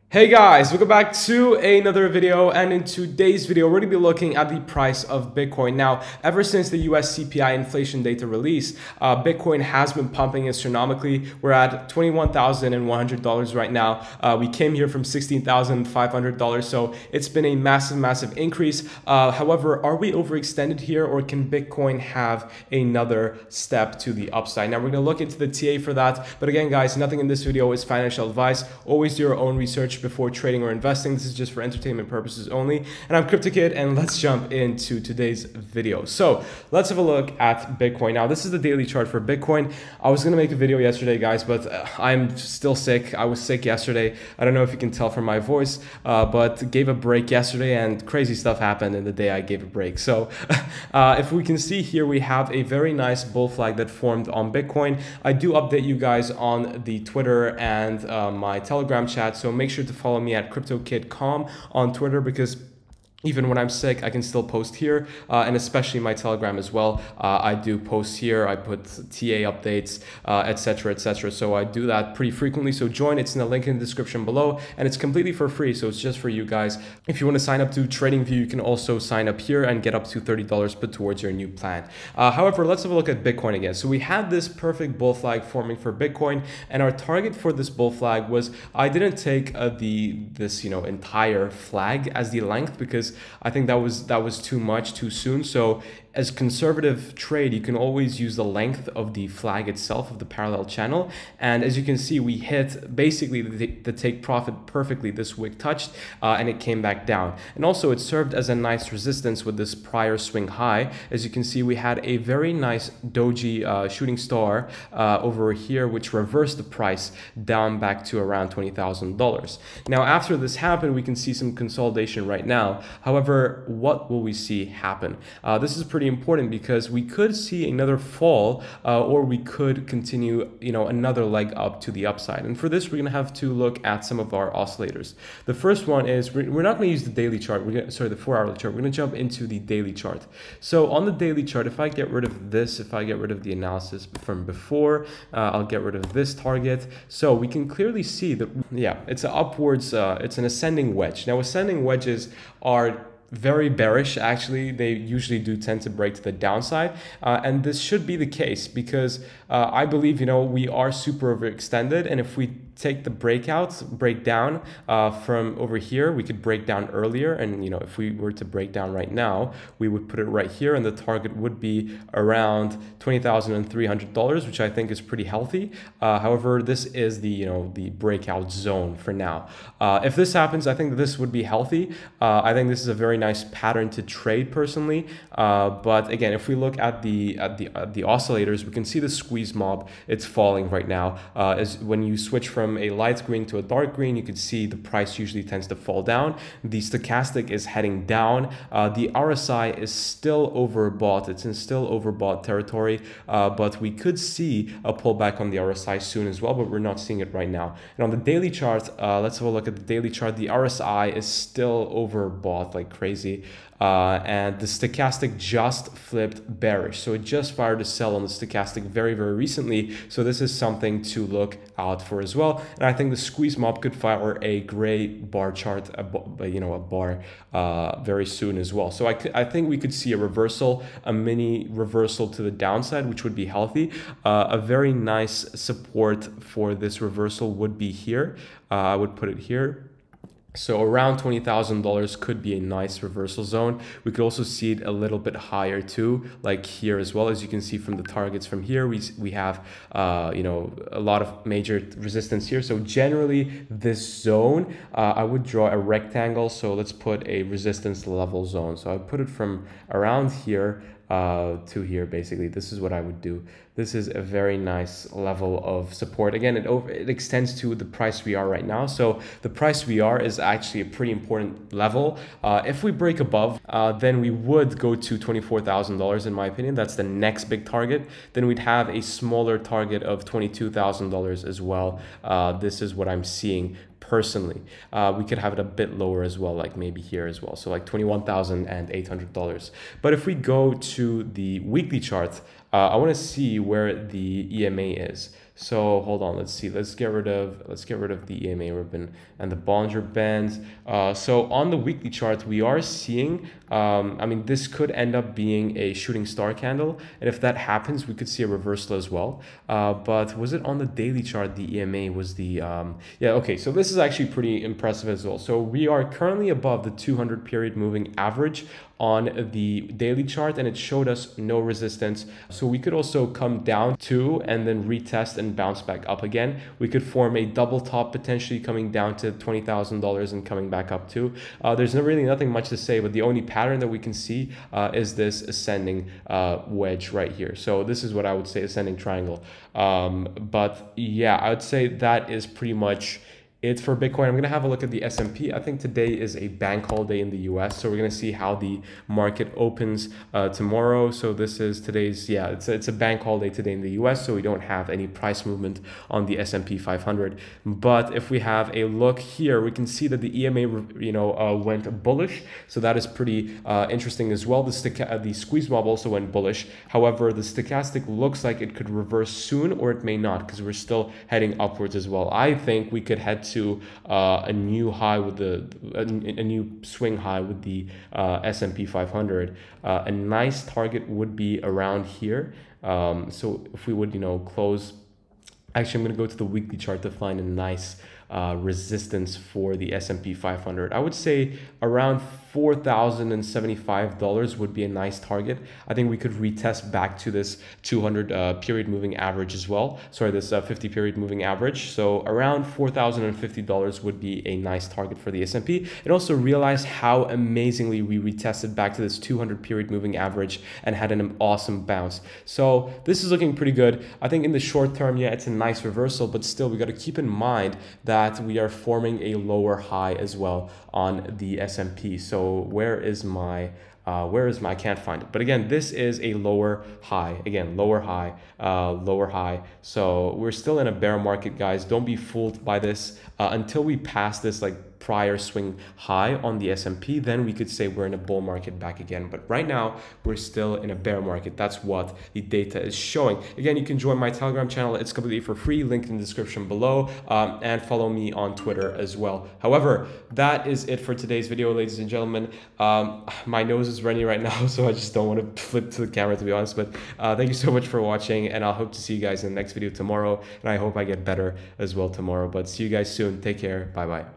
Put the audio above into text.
Hey guys, welcome back to another video, and in today's video we're going to be looking at the price of Bitcoin. Now, ever since the US CPI inflation data release, Bitcoin has been pumping astronomically. We're at $21,100 right now. We came here from $16,500, so it's been a massive increase. However, are we overextended here, or can Bitcoin have another step to the upside? Now, we're going to look into the TA for that, but again guys, nothing in this video is financial advice. Always do your own research before trading or investing. This is just for entertainment purposes only. And I'm CryptoKid, and let's jump into today's video. So let's have a look at Bitcoin. Now, this is the daily chart for Bitcoin. I was gonna make a video yesterday, guys, but I'm still sick. I was sick yesterday. I don't know if you can tell from my voice, but gave a break yesterday, and crazy stuff happened in the day I gave a break. So if we can see here, we have a very nice bull flag that formed on Bitcoin. I do update you guys on the Twitter and my Telegram chat, so make sure to follow me at CryptoKidCom on Twitter, because even when I'm sick, I can still post here, and especially my Telegram as well. I do post here. I put TA updates, etc. So I do that pretty frequently. So join. It's in the link in the description below, and it's completely for free. So it's just for you guys. If you want to sign up to TradingView, you can also sign up here and get up to $30 put towards your new plan. However, let's have a look at Bitcoin again. So we had this perfect bull flag forming for Bitcoin, and our target for this bull flag was, I didn't take this entire flag as the length, because I think that was too much too soon. So as conservative trade, you can always use the length of the flag itself, of the parallel channel. And as you can see, we hit basically the take profit perfectly. This wick touched and it came back down. And also it served as a nice resistance with this prior swing high. As you can see, we had a very nice doji shooting star over here, which reversed the price down back to around $20,000. Now, after this happened, we can see some consolidation right now. However, what will we see happen? This is pretty important, because we could see another fall, or we could continue, another leg up to the upside. And for this, we're going to have to look at some of our oscillators. The first one is, we're not going to use the daily chart. The 4-hourly chart. We're going to jump into the daily chart. So on the daily chart, if I get rid of this, if I get rid of the analysis from before, I'll get rid of this target. So we can clearly see that, yeah, it's an upwards, it's an ascending wedge. Now, ascending wedges are very bearish. Actually, they usually do tend to break to the downside, and this should be the case, because I believe we are super overextended, and if we take the breakdown from over here, we could break down earlier, and if we were to break down right now, we would put it right here, and the target would be around $20,300, which I think is pretty healthy. However, this is the breakout zone for now. If this happens, I think that this would be healthy. I think this is a very nice pattern to trade personally. But again, if we look at the oscillators, we can see the squeeze mob. It's falling right now. As when you switch from a light green to a dark green, you can see the price usually tends to fall down. The stochastic is heading down. The RSI is still overbought. It's in still overbought territory, but we could see a pullback on the RSI soon as well, but we're not seeing it right now. And on the daily chart, let's have a look at the daily chart. The RSI is still overbought like crazy. And the stochastic just flipped bearish, so it just fired a sell on the stochastic very recently. So this is something to look out for as well. And I think the squeeze mob could fire a gray bar chart, a bar very soon as well. So I think we could see a reversal, a mini reversal to the downside, which would be healthy. A very nice support for this reversal would be here. I would put it here. So around $20,000 could be a nice reversal zone. We could also see it a little bit higher too, like here as well. As you can see from the targets from here, we have a lot of major resistance here. So generally this zone, I would draw a rectangle. So let's put a resistance level zone. So I put it from around here to here. Basically, this is what I would do. This is a very nice level of support. Again, it extends to the price we are right now. So the price we are is actually a pretty important level. If we break above, then we would go to $24,000 in my opinion. That's the next big target. Then we'd have a smaller target of $22,000 as well. This is what I'm seeing personally. We could have it a bit lower as well, like maybe here as well. So like $21,800. But if we go to the weekly chart, I want to see where the EMA is. So hold on, let's see. Let's get rid of the EMA ribbon and the Bollinger Bands. So on the weekly chart, we are seeing, I mean, this could end up being a shooting star candle, and if that happens, we could see a reversal as well. But was it on the daily chart? The EMA was the yeah, okay. So this is actually pretty impressive as well. So we are currently above the 200 period moving average on the daily chart, and it showed us no resistance. So we could also come down to and then retest and bounce back up again. We could form a double top, potentially coming down to $20,000 and coming back up to. There's really nothing much to say, but the only pattern that we can see is this ascending wedge right here. So this is what I would say, ascending triangle. But yeah, I would say that is pretty much it for Bitcoin. I'm going to have a look at the S&P. I think today is a bank holiday in the US, so we're going to see how the market opens tomorrow. So this is today's, yeah, it's a bank holiday today in the US, so we don't have any price movement on the S&P 500. But if we have a look here, we can see that the EMA, went bullish, so that is pretty interesting as well. The squeeze mob also went bullish. However, the stochastic looks like it could reverse soon, or it may not, because we're still heading upwards as well. I think we could head to a new high with a new swing high with the S&P 500. A nice target would be around here. So if we would, close, actually, I'm going to go to the weekly chart to find a nice resistance for the S&P 500. I would say around $4,075 would be a nice target. I think we could retest back to this 200 period moving average as well. Sorry, this 50 period moving average. So around $4,050 would be a nice target for the S&P. And also realize how amazingly we retested back to this 200 period moving average and had an awesome bounce. So this is looking pretty good. I think in the short term, yeah, it's a nice reversal, but still we got to keep in mind that we are forming a lower high as well on the S&P. So where is my, I can't find it. But again, this is a lower high. Again, lower high, lower high. So we're still in a bear market, guys. Don't be fooled by this until we pass this prior swing high on the S&P, then we could say we're in a bull market back again. But right now, we're still in a bear market. That's what the data is showing. Again, you can join my Telegram channel. It's completely for free, linked in the description below, and follow me on Twitter as well. However, that is it for today's video, ladies and gentlemen. My nose is running right now, so I just don't want to flip to the camera, to be honest. But thank you so much for watching, and I'll hope to see you guys in the next video tomorrow, and I hope I get better as well tomorrow. But see you guys soon. Take care. Bye-bye.